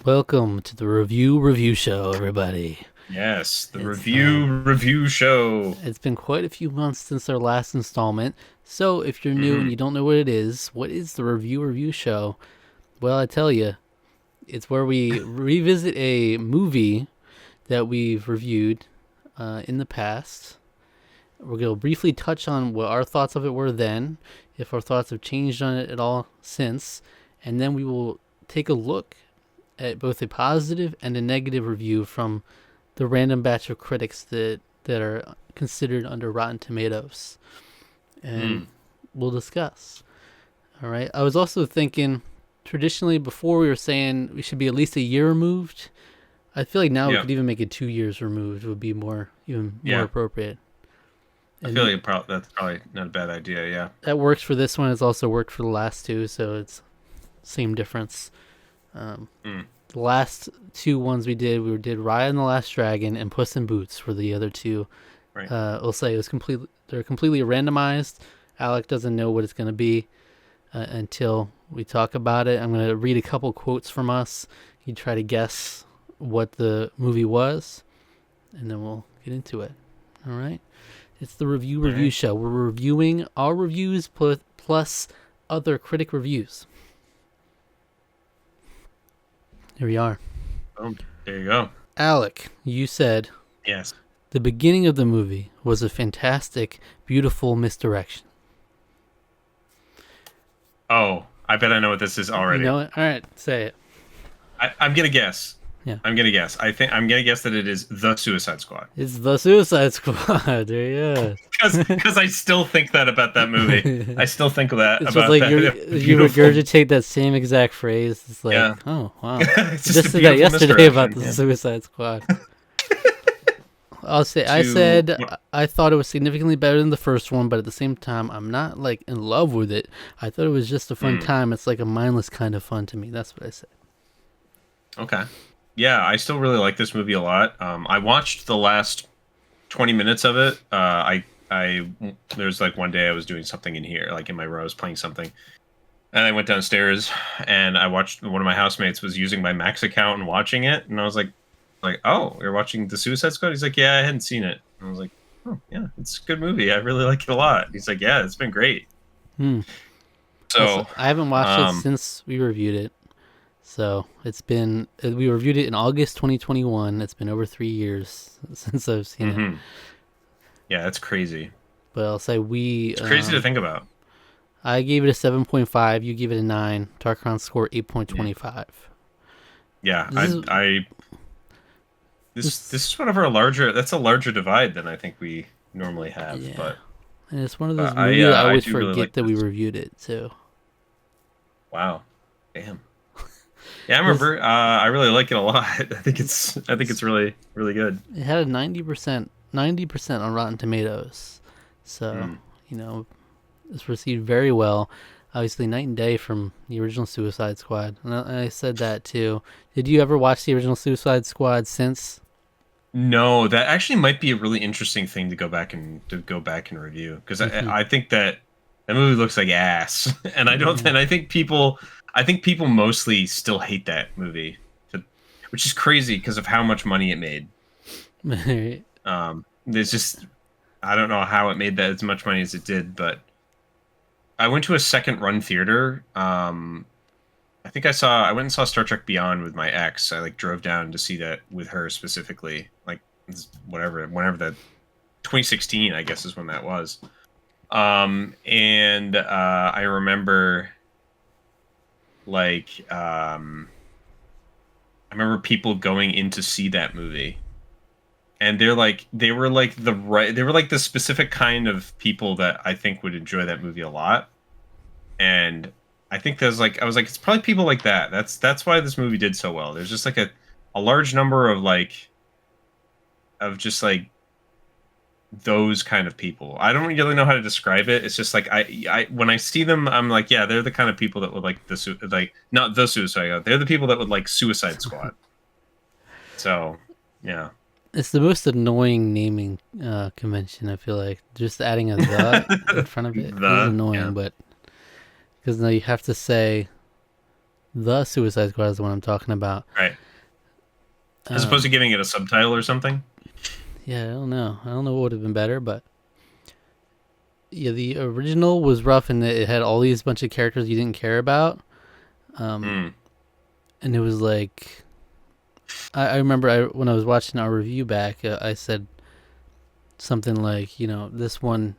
Welcome to the review show, everybody. Yes, the It's review show. it's been quite a few months since our last installment. So if you're new and hmm you don't know what is the review show? Well, I tell you, it's where we revisit a movie that we've reviewed in the past. We're gonna briefly touch on what our thoughts of it were then, if our thoughts have changed on it at all since, and then we will take a look at both a positive and a negative review from the random batch of critics that are considered under Rotten Tomatoes, and Mm. we'll discuss. All right. I was also thinking, traditionally, before we were saying we should be at least a year removed. I feel like now we Yeah, could even make it 2 years removed would be even more yeah. appropriate. I feel And like that's probably not a bad idea. Yeah. that works for this one. It's also worked for the last two, so it's same difference. Um, Mm. the last two ones we did Raya and the Last Dragon and Puss in Boots for the other two. Right. We'll say they're completely randomized. Alec doesn't know what it's going to be until we talk about it. I'm going to read a couple quotes from us. You try to guess what the movie was, and then we'll get into it. All right. It's the review All right. show. We're reviewing our reviews plus other critic reviews. Here we are. Oh, there you go. Alec, you said Yes. the beginning of the movie was a fantastic, beautiful misdirection. Oh, I bet I know what this is You already. know it? All right, say it. I'm gonna guess. Yeah. I'm gonna guess. I'm gonna guess that it is the Suicide Squad. It's the Suicide Squad. There you go. Because I still think that about that movie. I still think of that It's just about like that you beautiful. regurgitate that same exact phrase. It's like, Yeah. oh wow, It's I just just a said that beautiful yesterday about the misdirection. Suicide Squad. I To said I thought it was significantly better than the first one, but at the same time, I'm not like in love with it. I thought it was just a fun Mm, time. It's like a mindless kind of fun to me. That's what I said. okay. Yeah, I still really like this movie a lot. I watched the last 20 minutes of it. I there's like one day I was doing something in here, like in my room, I was playing something, and I went downstairs and I watched one of my housemates was using my Max account and watching it, and I was like, oh, you're watching the Suicide Squad? He's like, yeah, I hadn't seen it. And I was like, oh yeah, it's a good movie. I really like it a lot. He's like, yeah, it's been great. Hmm. So, I haven't watched it um, since we reviewed it. So it's been we reviewed it in August 2021. It's been over 3 years since I've seen it. mhm. Yeah, that's crazy. But I'll say It's crazy to think about. I gave it a 7.5. You gave it a 9. Tarqaron scored Yeah, 8.25. yeah. This is This is one of our larger. That's a larger divide than I think we normally have. yeah, But and it's one of those but movies I I always do really forget like that we this. reviewed it too. Wow, damn. Yeah, I This remember. I really like it a lot. I think it's really good. It had a 90% on Rotten Tomatoes. So, Mm. you know, it's received very well. Obviously, night and day from the original Suicide Squad. And I said that too. Did you ever watch the original Suicide Squad since? No, that actually might be a really interesting thing to go back and review because Hmm. I think that that movie looks like ass, and I don't. Yeah. And I think people mostly still hate that movie, which is crazy because of how much money it made. There's just I don't know how it made that as much money as it did, but I went to a second run theater. I went and saw Star Trek Beyond with my ex. I like drove down to see that with her specifically, like whenever that 2016, I guess is when that was. And I remember like I remember people going in to see that movie, and they were like the specific kind of people that I think would enjoy that movie a lot. And I think there's like I was like it's probably people like that. That's why this movie did so well. There's just like a large number of of just like those kind of people. I don't really know how to describe it. It's just like I when I see them, I'm like, yeah, they're the kind of people that would like like not the Suicide Squad. They're the people that would like Suicide Squad. So yeah, It's the most annoying naming convention, I feel like. Just adding a the in front of it is the yeah annoying, but because now you have to say The Suicide Squad is the one I'm talking about. Right. As opposed to Um, giving it a subtitle or something. yeah, I don't know. I don't know what would have been better, but yeah, the original was rough in that it had all these bunch of characters you didn't care about. Um, Mm. and it was like I remember when I was watching our review back, I said something like, this one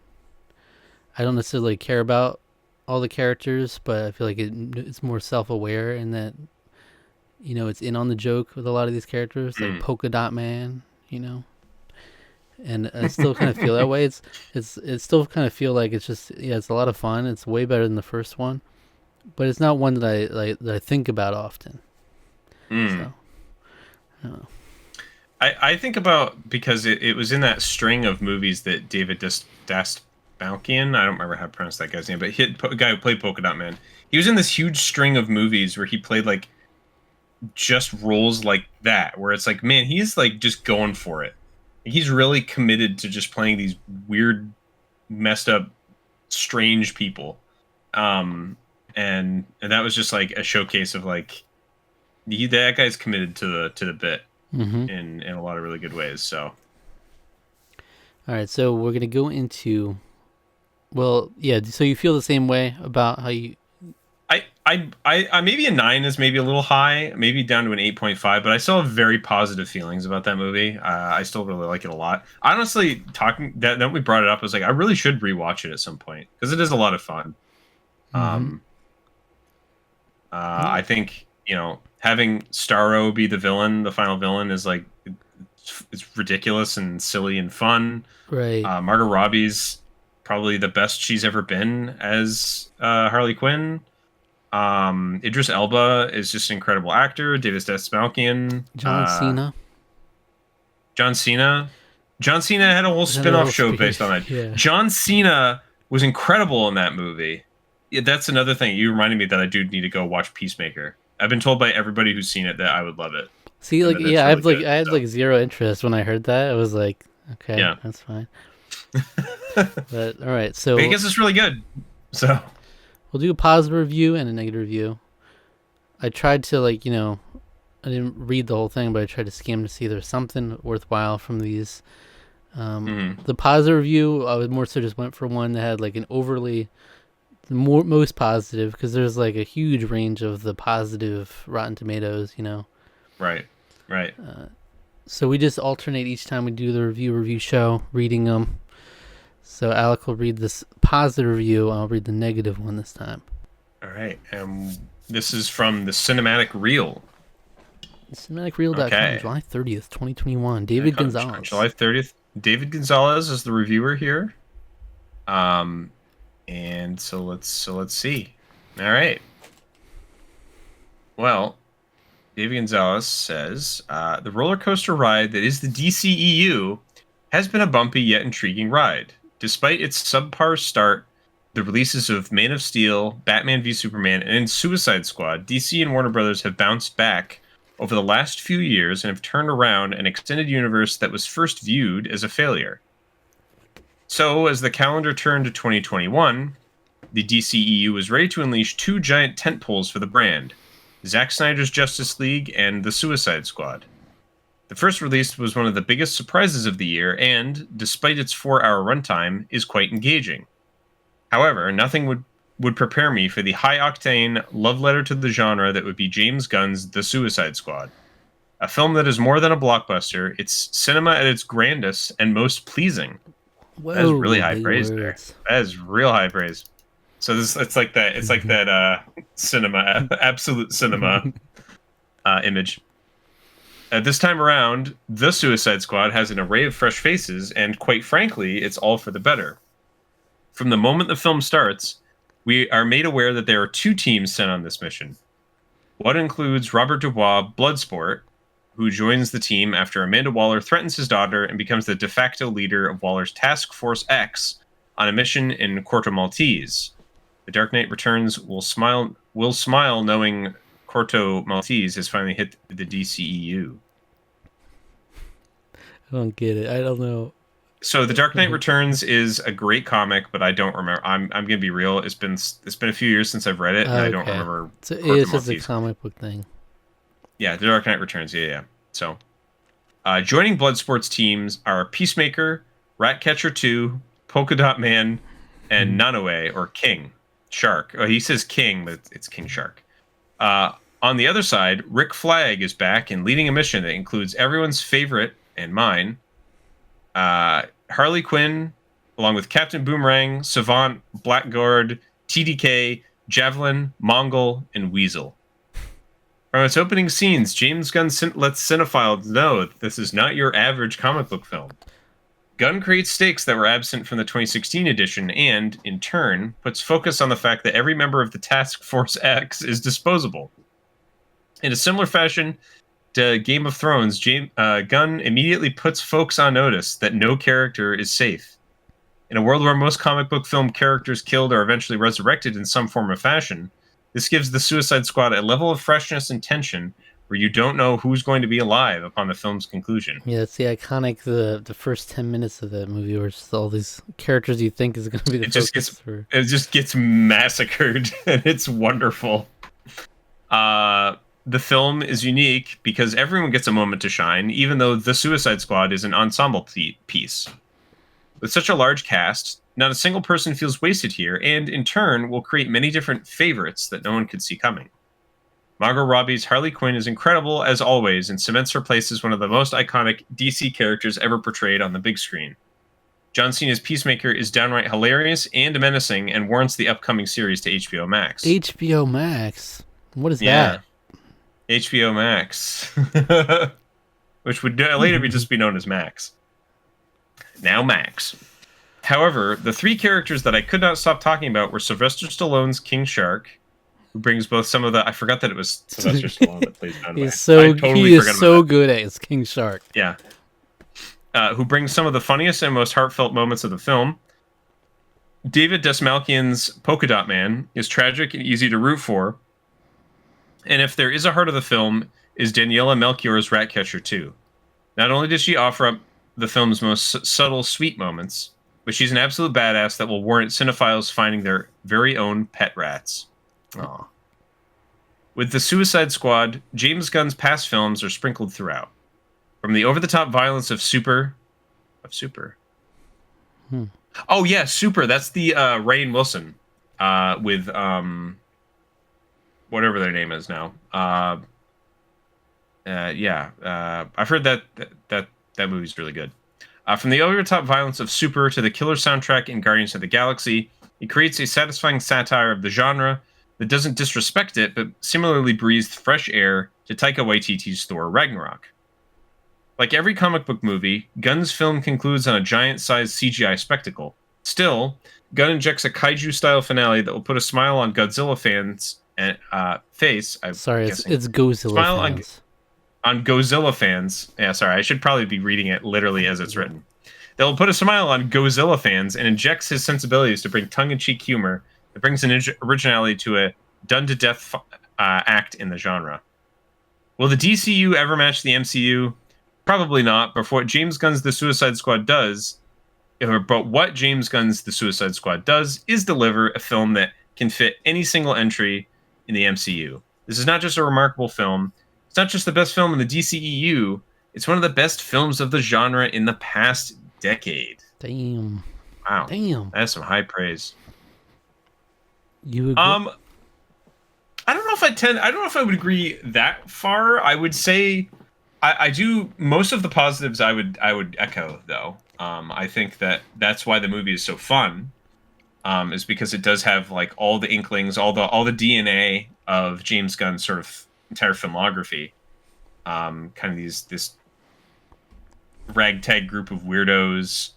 I don't necessarily care about all the characters, but I feel like it's more self-aware in that it's in on the joke with a lot of these characters, like Mm. Polka Dot Man, and I still kind of feel that way. It's still kind of feel like it's just it's a lot of fun. It's way better than the first one, but it's not one that I think about often. Mm. So I don't know. I think about because it was in that string of movies that David Dastmalchian, I don't remember how to pronounce that guy's name, but the guy who played Polka Dot Man. He was in this huge string of movies where he played like just roles like that, where it's like, man, he's like just going for it. He's really committed to just playing these weird, messed up, strange people. Um, and that was just like a showcase of like that guy's committed to the bit Mm-hmm. in a lot of really good ways. So All right, so we're gonna go into. Well, yeah. So you feel the same way about how you. I maybe a 9 is maybe a little high, maybe down to an 8.5, but I still have very positive feelings about that movie. I still really like it a lot. Honestly, talking that we brought it up, I was like, I really should rewatch it at some point because it is a lot of fun. Mm-hmm. Um, Yeah. I think having Starro be the villain, the final villain, is like it's ridiculous and silly and fun. Right. Margot Robbie's probably the best she's ever been as Harley Quinn. Idris Elba is just an incredible actor. David Dastmalchian, John Cena. John Cena. John Cena had a whole Had a spin-off little show based on that. yeah. John Cena was incredible in that movie. Yeah, that's another thing. You reminded me that I do need to go watch Peacemaker. I've been told by everybody who's seen it that I would love it See, and like, that it's yeah, really good. I had So like zero interest when I heard that. I was like, okay, yeah, that's fine. But all right, but I so guess it's really good. So we'll do a positive review and a negative review. I tried to I didn't read the whole thing, but I tried to skim to see if there's something worthwhile from these. mhm. The positive review, I was more so just went for one that had like an overly most positive, because there's like a huge range of the positive Rotten Tomatoes. Right, right. So we just alternate each time we do the review show, reading them. So Alec will read this positive review. I'll read the negative one this time. All right. This is from the Cinematic Reel. Cinematicreel.com, Okay. July 30th, 2021. David On Gonzalez. July 30th. David Gonzalez is the reviewer here. Um, and so let's see. All right. Well, David Gonzalez says the roller coaster ride that is the DCEU has been a bumpy yet intriguing ride. Despite its subpar start, the releases of Man of Steel, Batman v Superman, and Suicide Squad, DC and Warner Brothers have bounced back over the last few years and have turned around an extended universe that was first viewed as a failure. So, as the calendar turned to 2021, the DCEU was ready to unleash two giant tentpoles for the brand: Zack Snyder's Justice League and The Suicide Squad. The first release was one of the biggest surprises of the year and, despite its 4-hour runtime, is quite engaging. However, nothing would prepare me for the high-octane love letter to the genre that would be James Gunn's The Suicide Squad. A film that is more than a blockbuster, it's cinema at its grandest and most pleasing. That is really Whoa, high big praise there. words. That is real high praise. So it's like that. It's like that cinema, absolute cinema image. This time around, The Suicide Squad has an array of fresh faces, and quite frankly, it's all for the better. From the moment the film starts, we are made aware that there are two teams sent on this mission. One includes Robert Dubois, Bloodsport, who joins the team after Amanda Waller threatens his daughter and becomes the de facto leader of Waller's Task Force X on a mission in Corto Maltese. The Dark Knight Returns will smile knowing Corto Maltese has finally hit the DCEU. I don't get it. I don't know. So The Dark Knight Returns is a great comic, but I don't remember. I'm gonna be real. It's been a few years since I've read it, and I don't Okay. remember So quote it's them just off a easy. comic book thing. Yeah, The Dark Knight Returns. Yeah, yeah. So, joining Bloodsport's teams are Peacemaker, Ratcatcher 2, Polka Dot Man, and Hmm. Nanoe or King Shark. Oh, he says King, but it's King Shark. Uh, on the other side, Rick Flag is back and leading a mission that includes everyone's favorite and mine, Harley Quinn, along with Captain Boomerang, Savant, Blackguard, TDK, Javelin, Mongol, and Weasel. From its opening scenes, James Gunn lets cinephiles know that this is not your average comic book film. Gunn creates stakes that were absent from the 2016 edition and, in turn, puts focus on the fact that every member of the Task Force X is disposable. In a similar fashion to Game of Thrones, Gunn immediately puts folks on notice that no character is safe. In a world where most comic book film characters killed are eventually resurrected in some form or fashion, this gives the Suicide Squad a level of freshness and tension where you don't know who's going to be alive upon the film's conclusion. Yeah, it's the iconic the first 10 minutes of that movie, where it's just all these characters you think is going to be the It just gets focus for. it just gets massacred, and it's wonderful. The film is unique because everyone gets a moment to shine, even though the Suicide Squad is an ensemble piece. With such a large cast, not a single person feels wasted here, and in turn will create many different favorites that no one could see coming. Margot Robbie's Harley Quinn is incredible as always and cements her place as one of the most iconic DC characters ever portrayed on the big screen. John Cena's Peacemaker is downright hilarious and menacing and warrants the upcoming series to HBO Max. HBO Max. What is Yeah, that? HBO Max, which would later be just be known as Max. Now Max. However, the three characters that I could not stop talking about were Sylvester Stallone's King Shark, who brings both some of the I forgot that it was Sylvester Stallone that plays Dunaway. I totally He is forgot about so that. good at his King Shark. Yeah. Who brings some of the funniest and most heartfelt moments of the film. David Desmalkian's Polka Dot Man is tragic and easy to root for. And if there is a heart of the film, is Daniela Melchior's Ratcatcher 2. Not only does she offer up the film's most subtle, sweet moments, but she's an absolute badass that will warrant cinephiles finding their very own pet rats. Aww. With the Suicide Squad, James Gunn's past films are sprinkled throughout. From the over-the-top violence of Super. Hmm. Oh yeah, Super. That's the Rainn Wilson with whatever their name is now. I've heard that movie's really good. From the over-the-top violence of Super to the killer soundtrack in Guardians of the Galaxy, it creates a satisfying satire of the genre that doesn't disrespect it, but similarly breathes fresh air to Taika Waititi's Thor Ragnarok. Like every comic book movie, Gunn's film concludes on a giant-sized CGI spectacle. Still, Gunn injects a kaiju-style finale that will put a smile on Godzilla fans' face. I'm Sorry, guessing. it's Godzilla Smile fans. on Godzilla fans. Yeah, sorry, I should probably be reading it literally as it's written. They'll put a smile on Godzilla fans and injects his sensibilities to bring tongue-in-cheek humor that brings an originality to a done-to-death act in the genre. Will the DCU ever match the MCU? Probably not, but what James Gunn's The Suicide Squad does is deliver a film that can fit any single entry in the MCU. This is not just a remarkable film. It's not just the best film in the DCEU. It's one of the best films of the genre in the past decade. Damn. Wow. Damn. That's some high praise. You agree? I don't know if I would agree that far. I would say I do most of the positives I would echo though. I think that's why the movie is so fun. Is because it does have like all the inklings, all the DNA of James Gunn's sort of entire filmography. Kind of this ragtag group of weirdos,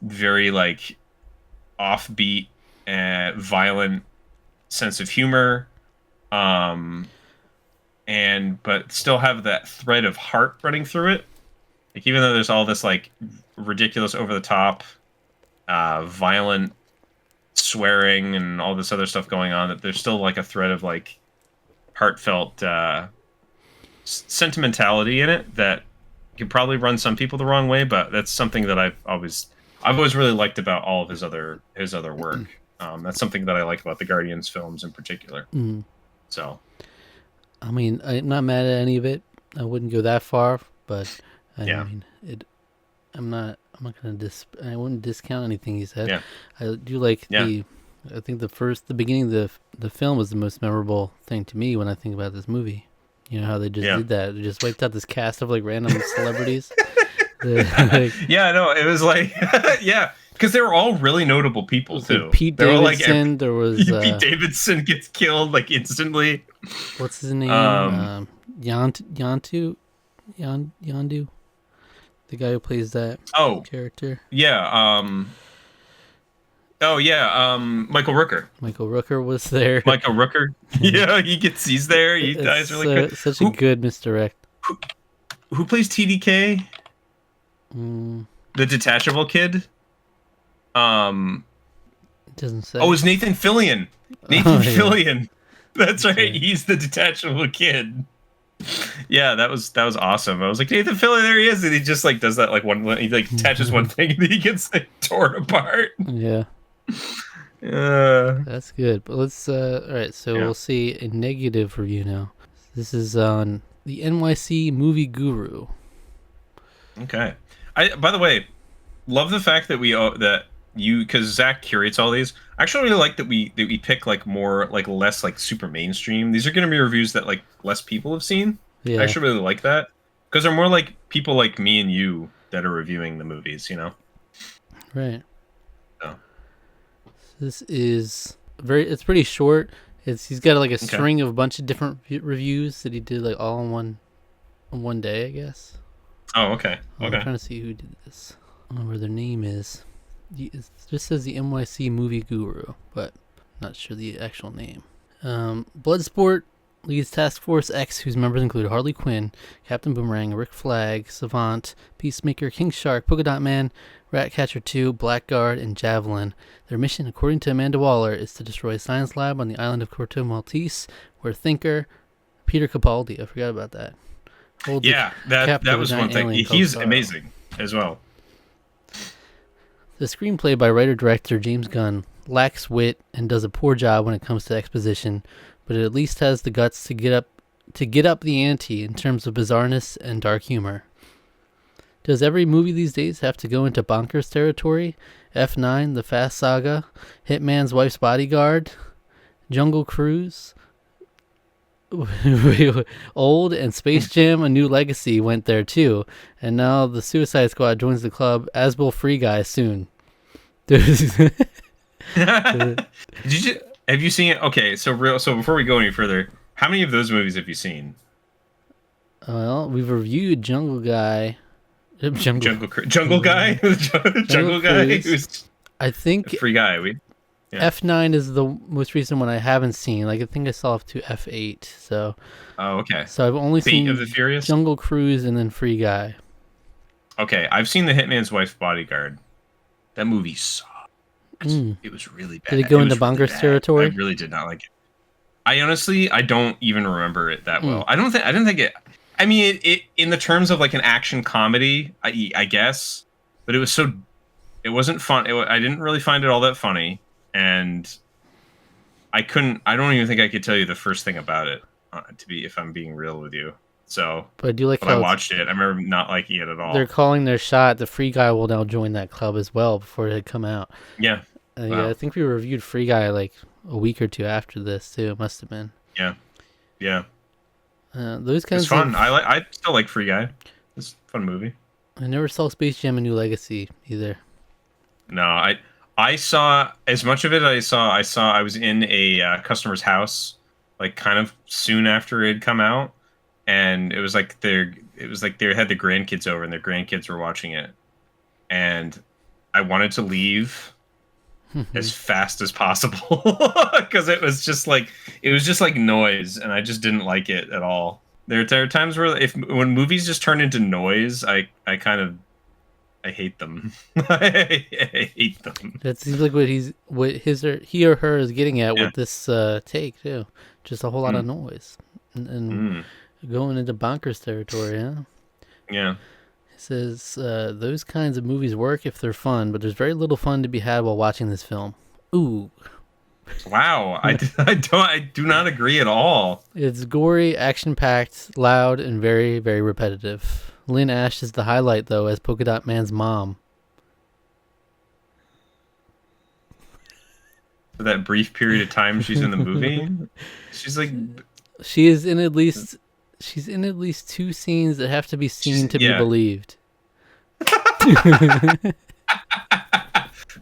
very like offbeat and violent sense of humor, and but still have that thread of heart running through it. Like even though there's all this like ridiculous, over the top, violent swearing and all this other stuff going on, that there's still like a thread of like heartfelt sentimentality in it that could probably run some people the wrong way, but that's something that I've always really liked about all of his other work. That's something that I like about the Guardians films in particular. Mm. So, I mean, I'm not mad at any of it. I wouldn't go that far, but I yeah. mean, I'm not gonna I wouldn't discount anything he said. Yeah. I do like I think the beginning of the film was the most memorable thing to me when I think about this movie. You know how they just did that? They just wiped out this cast of like random celebrities. Yeah, no, it was like, yeah, because they were all really notable people too. Like Pete they Davidson. There was Pete Davidson gets killed like instantly. What's his name? Yandu, the guy who plays that character. Yeah. Michael Rooker. Michael Rooker was there. Michael Rooker. Yeah, he's there. He dies really good. Such a good misdirect. Who plays TDK? The detachable kid. It doesn't say. Oh, it's Nathan Fillion. Fillion. That's right. Okay. He's the detachable kid. Yeah, that was awesome. I was like, Nathan Fillion, there he is, and he just like does that like he like attaches one thing and then he gets like torn apart. Yeah. That's good. But let's all right, so we'll see a negative review now. This is on the NYC Movie Guru. Okay. By the way, love the fact that because Zach curates all these. I actually really like that we pick like more like less like super mainstream. These are going to be reviews that like less people have seen. Yeah. I actually really like that because they're more like people like me and you that are reviewing the movies, you know. Right. So this is it's pretty short. He's got like a string of a bunch of different reviews that he did like all in one day, I guess. Oh, okay. I'm trying to see who did this. I don't know where their name is. It just says the NYC Movie Guru, but not sure the actual name. Bloodsport leads Task Force X, whose members include Harley Quinn, Captain Boomerang, Rick Flag, Savant, Peacemaker, King Shark, Polka Dot Man, Ratcatcher 2, Blackguard, and Javelin. Their mission, according to Amanda Waller, is to destroy a science lab on the island of Corto Maltese, where thinker Peter Capaldi, I forgot about that. That was one thing. He's amazing as well. The screenplay by writer-director James Gunn lacks wit and does a poor job when it comes to exposition, but it at least has the guts to get up the ante in terms of bizarreness and dark humor. Does every movie these days have to go into bonkers territory? F9, The Fast Saga, Hitman's Wife's Bodyguard, Jungle Cruise, Old, and Space Jam: A New Legacy went there too, and now the Suicide Squad joins the club, as will Free Guy soon. Have you seen it? Okay, so before we go any further, how many of those movies have you seen? Well, we've reviewed Jungle Guy. Jungle Guy? Jungle Guy? Who's I think Free Guy. F9 is the most recent one I haven't seen. Like I think I saw up to F8. So. Oh, okay. So I've only seen of the Furious? Jungle Cruise and then Free Guy. Okay, I've seen The Hitman's Wife Bodyguard. That movie sucked. It was really bad. Did it go into bonkers territory? I really did not like it. I don't even remember it that well. I didn't think it. I mean, it in the terms of like an action comedy, I guess, but it wasn't fun. I didn't really find it all that funny. And I don't even think I could tell you the first thing about it, if I'm being real with you. So, but I do like how I watched it. I remember not liking it at all. They're calling their shot. The Free Guy will now join that club as well before it had come out. Yeah. Yeah, I think we reviewed Free Guy like a week or two after this too. It must have been. Yeah. Yeah. Those kinds. It's fun. I still like Free Guy. It's a fun movie. I never saw Space Jam: A New Legacy either. No, I saw as much of it. I was in a customer's house, like kind of soon after it had come out, and it was like they had the grandkids over, and their grandkids were watching it, and I wanted to leave as fast as possible because it was just like noise, and I just didn't like it at all. There are times where when movies just turn into noise, I hate them. I hate them. That seems like what he or her is getting at with this take too. Just a whole lot of noise and going into bonkers territory. Yeah. Yeah. says those kinds of movies work if they're fun, but there's very little fun to be had while watching this film. Ooh. Wow, I do not agree at all. It's gory, action-packed, loud, and very, very repetitive. Lynn Ash is the highlight, though, as Polka Dot Man's mom. For that brief period of time she's in the movie, she's like, she's in at least 2 scenes that have to be seen to be believed.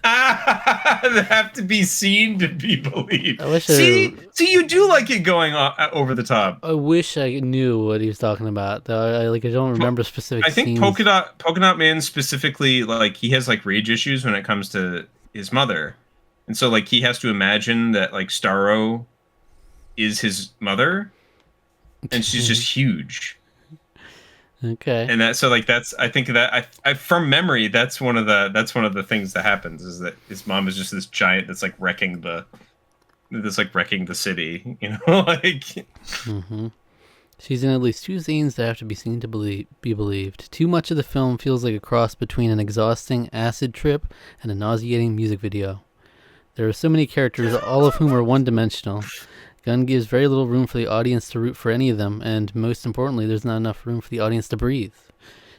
They have to be seen to be believed. See, you do like it going over the top. I wish I knew what he was talking about, though. I don't remember specific I think scenes. Polka Dot Man specifically, like, he has like rage issues when it comes to his mother, and so like he has to imagine that like Starro is his mother, and she's just huge. Okay. And that, so like that's, I think that I from memory, that's one of the things that happens, is that his mom is just this giant that's like wrecking the city, you know, like. Mm-hmm. She's in at least 2 scenes that have to be seen to be believed. Too much of the film feels like a cross between an exhausting acid trip and a nauseating music video. There are so many characters, all of whom are one-dimensional. Gunn gives very little room for the audience to root for any of them, and most importantly, there's not enough room for the audience to breathe.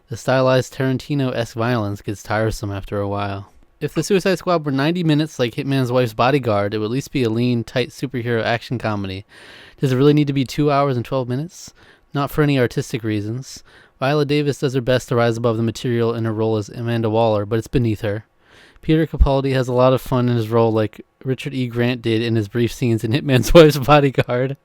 The stylized Tarantino-esque violence gets tiresome after a while. If the Suicide Squad were 90 minutes like Hitman's Wife's Bodyguard, it would at least be a lean, tight superhero action comedy. Does it really need to be 2 hours and 12 minutes? Not for any artistic reasons. Viola Davis does her best to rise above the material in her role as Amanda Waller, but it's beneath her. Peter Capaldi has a lot of fun in his role, like Richard E. Grant did in his brief scenes in Hitman's Wife's Bodyguard.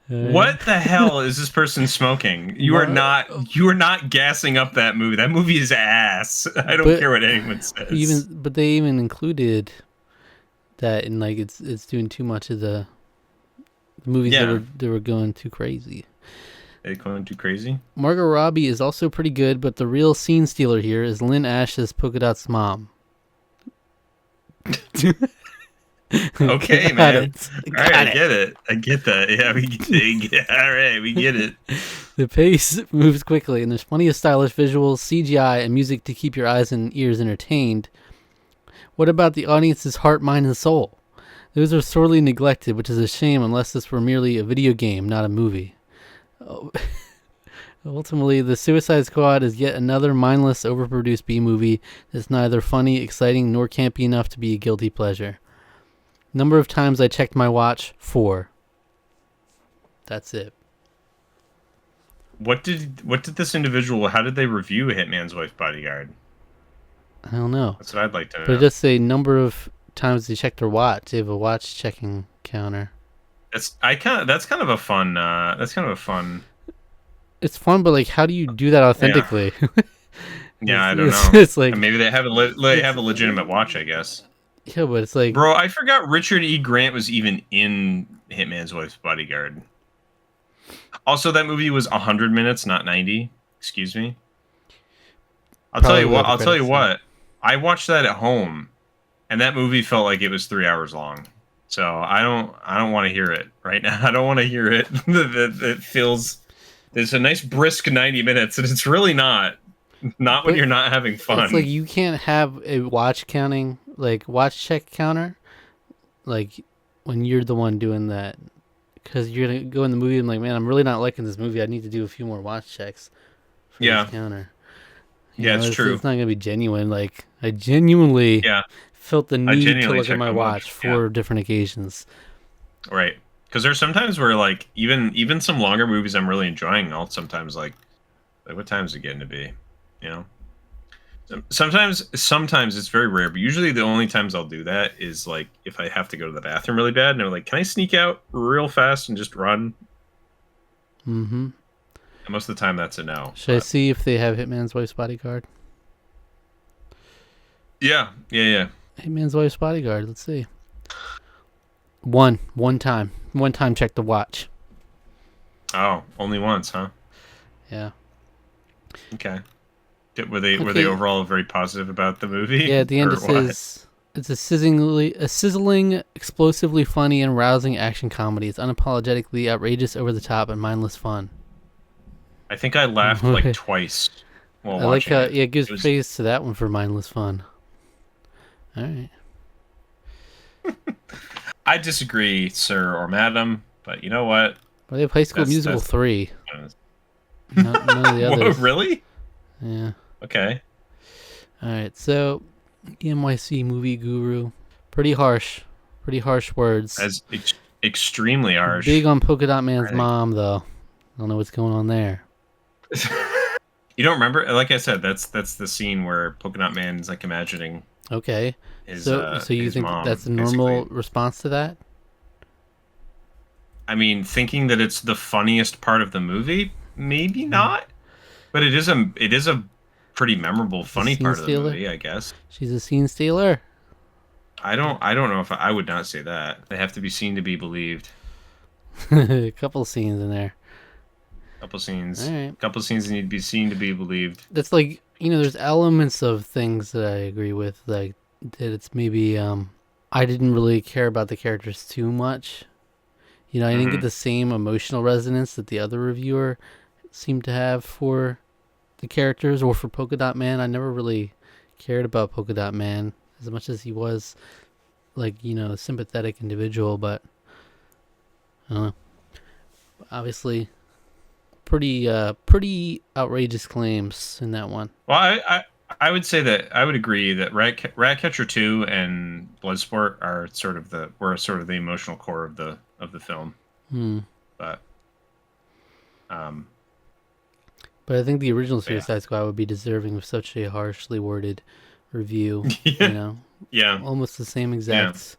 What the hell is this person smoking? You are not gassing up that movie. That movie is ass. I don't care what anyone says. But they even included that in, like, it's doing too much of the movies that were going too crazy. Are they going too crazy? Margot Robbie is also pretty good, but the real scene stealer here is Lynn Ash's Polka Dot's mom. Okay, man. All right, I get it. I get that. Yeah, we get it. All right, we get it. The pace moves quickly, and there's plenty of stylish visuals, CGI, and music to keep your eyes and ears entertained. What about the audience's heart, mind, and soul? Those are sorely neglected, which is a shame unless this were merely a video game, not a movie. Ultimately, The Suicide Squad is yet another mindless, overproduced B-movie that's neither funny, exciting, nor campy enough to be a guilty pleasure. Number of times I checked my watch, 4. That's it. What did this individual, how did they review Hitman's Wife Bodyguard? I don't know. That's what I'd like to know. But it does say number of times they checked their watch. They have a watch checking counter. That's kind of a fun. It's fun, but like, how do you do that authentically? Yeah, I don't know. It's like, maybe they have a legitimate watch, I guess. Yeah, but it's like, bro, I forgot Richard E. Grant was even in Hitman's Wife's Bodyguard. Also, that movie was 100 minutes, not 90. Excuse me. I'll tell you what. I watched that at home, and that movie felt like it was 3 hours long. So I don't want to hear it right now. I don't want to hear it. It feels. It's a nice brisk 90 minutes, and it's really not. Not when you're not having fun. It's like you can't have a watch check counter, like when you're the one doing that, because you're gonna go in the movie and like, man, I'm really not liking this movie. I need to do a few more watch checks for this counter. It's true. It's not gonna be genuine. Like, I genuinely felt the need to look at my watch 4 different occasions. Right. Because there's sometimes where, like, even some longer movies I'm really enjoying, I'll sometimes like what time is it getting to be? You know? Sometimes it's very rare, but usually the only times I'll do that is like if I have to go to the bathroom really bad and they're like, can I sneak out real fast and just run? Mm-hmm. And most of the time that's a no. Should I see if they have Hitman's Wife's Bodyguard? Yeah. Hitman's Wife's Bodyguard, let's see. One time check the watch. Oh, only once, huh? Yeah. Okay. Were they overall very positive about the movie? Yeah, at the end it says it's a sizzling, explosively funny and rousing action comedy. It's unapologetically outrageous, over the top, and mindless fun. I think I laughed like twice while I like watching how it. it gives It was, praise to that one for mindless fun. All right. I disagree, sir or madam, but you know what? Well, they have High School Musical That's 3. None of the Whoa, others. really? Yeah. Okay. All right. So, NYC movie guru, pretty harsh words. That's extremely harsh. Big on Polka Dot Man's I think. mom, though. I don't know what's going on there. You don't remember? Like I said, that's the scene where Polka Dot Man's like imagining Okay. So you his think mom, that's a normal basically. response to that? I mean, thinking that it's the funniest part of the movie, maybe Mhm. not, but it is a pretty memorable, She's a funny scene part of the stealer. movie, I guess. She's a scene stealer. I don't know if I would not say that. They have to be seen to be believed. A couple scenes in there. Couple All scenes, right. couple scenes that need to be seen to be believed. That's like, there's elements of things that I agree with, like that it's maybe I didn't really care about the characters too much. I didn't get Hmm. the same emotional resonance that the other reviewer seemed to have for the characters or for Polka Dot Man. I never really cared about Polka Dot Man as much as he was like, a sympathetic individual, but I don't know. Obviously pretty outrageous claims in that one. Well, I would say that I would agree that Ratcatcher 2 and Bloodsport were sort of the emotional core of the film. Hmm. But um But I think the original yeah. Suicide Squad would be deserving of such a harshly worded review. Yeah. Yeah. Almost the same Yeah. exact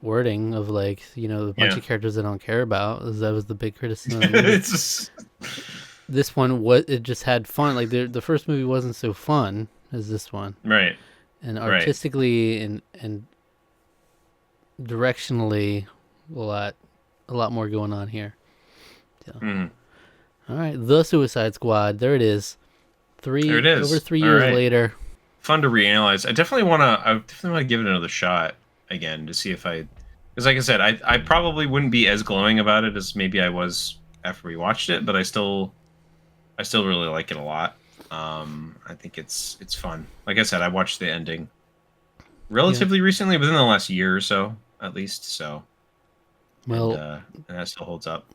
wording of like, a bunch Yeah. of characters I don't care about. That was the big criticism of the movie. It's just, This one it just had fun. Like the first movie wasn't so fun as this one, right. and Right. artistically and directionally, a lot more going on here. So, Mhm. all right, The Suicide Squad. There it is. There it is. Over 3 All years right. later. Fun to reanalyze. I definitely wanna give it another shot again to see if because like I said, I probably wouldn't be as glowing about it as maybe I was after we watched it, but I still really like it a lot. I think it's fun. Like I said, I watched the ending relatively recently, within the last year or so, at least. So, Well, and that still holds up.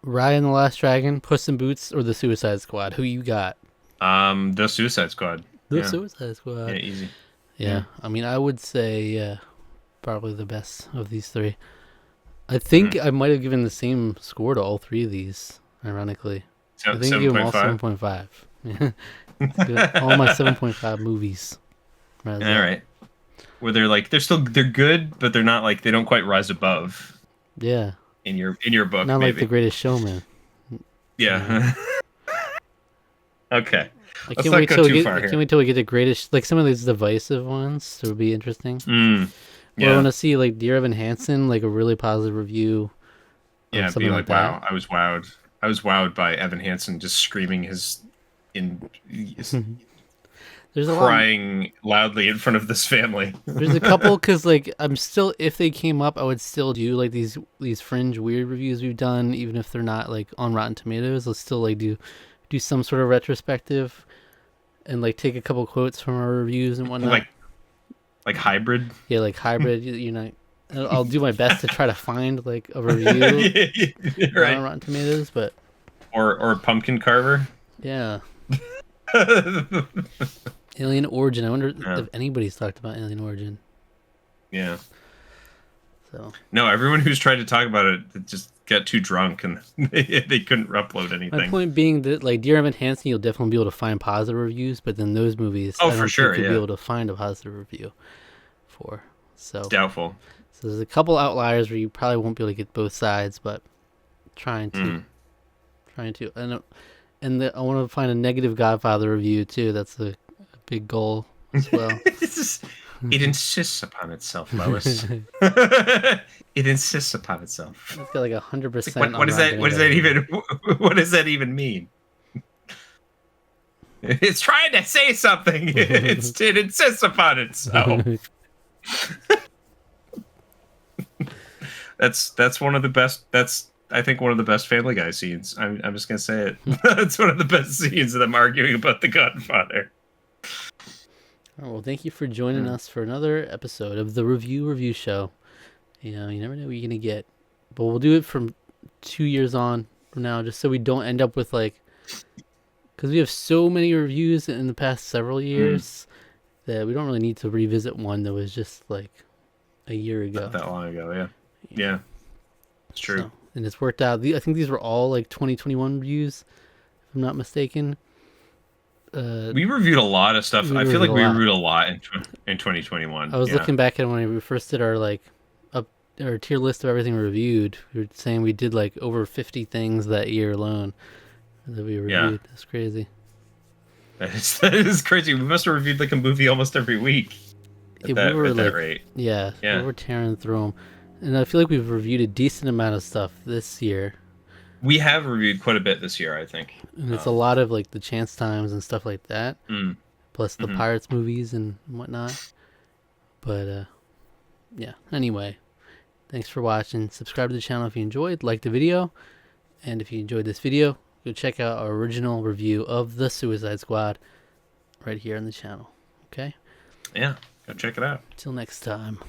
Raya and the Last Dragon, Puss in Boots, or The Suicide Squad? Who you got? The Suicide Squad. The Yeah. Suicide Squad. Yeah, easy. Yeah, I mean, I would say probably the best of these three. I think I might have given the same score to all three of these, ironically. I think I gave them all 7.5. All my 7.5 movies. All right. Where they're good, but they're not like they don't quite rise above Yeah. in your book. Not maybe. like The Greatest Showman. Yeah. Okay. I Let's can't not wait go till we too get. far I here. can't wait till we get the greatest. Like some of these divisive ones, it would be interesting. Or I Yeah. want to see like Dear Evan Hansen, like a really positive review. Yeah. Something Be like like, wow, I was wowed. I was wowed by Evan Hansen just screaming There's a lot. crying loudly in front of this family. There's a couple because like I'm still, if they came up, I would still do like these fringe weird reviews we've done, even if they're not like on Rotten Tomatoes. I'll still like do some sort of retrospective and like take a couple quotes from our reviews and whatnot. like hybrid. Yeah, like hybrid. I'll do my best to try to find like a review Right. on Rotten Tomatoes, but Or pumpkin carver. yeah. Alien Origin. I wonder Yeah. if anybody's talked about Alien Origin. Yeah. So No, everyone who's tried to talk about it just got too drunk and they couldn't upload my anything. point being that like Dear Evan Hansen, you'll definitely be able to find positive reviews, but then those movies, Oh, I for don't sure, think you'll yeah. be able to find a positive review for. So Doubtful. there's a couple outliers where you probably won't be able to get both sides, but trying to. I want to find a negative Godfather review too. That's a big goal as well. It insists upon itself, Lois. It insists upon itself. It's got like 100%. What does that? What does that even? What does that even mean? It's trying to say something. It insists upon itself. That's one of the best. That's I think one of the best Family Guy scenes. I'm just gonna say it. It's one of the best scenes of them arguing about the Godfather. Oh, well, thank you for joining us for another episode of the Review Show. You know, you never know what you're gonna get, but we'll do it from 2 years on from now, just so we don't end up with like, because we have so many reviews in the past several years that we don't really need to revisit one that was just like a year ago. Not that long ago, yeah. Yeah, it's true. So, and it's worked out. I think these were all like 2021 reviews, if I'm not mistaken. We reviewed a lot of stuff. I feel like we reviewed a lot in 2021. I was looking back at when we first did our like our tier list of everything we reviewed. We were saying we did like over 50 things that year alone that we reviewed. Yeah. That's crazy. That is crazy. We must have reviewed like a movie almost every week. At that rate. Yeah, we were tearing through them. And I feel like we've reviewed a decent amount of stuff this year. We have reviewed quite a bit this year, I think. And it's a lot of like the chance times and stuff like that. Plus the Pirates movies and whatnot. But yeah, anyway. Thanks for watching. Subscribe to the channel if you enjoyed. Like the video. And if you enjoyed this video, go check out our original review of The Suicide Squad right here on the channel. Okay? Yeah, go check it out. Until next time.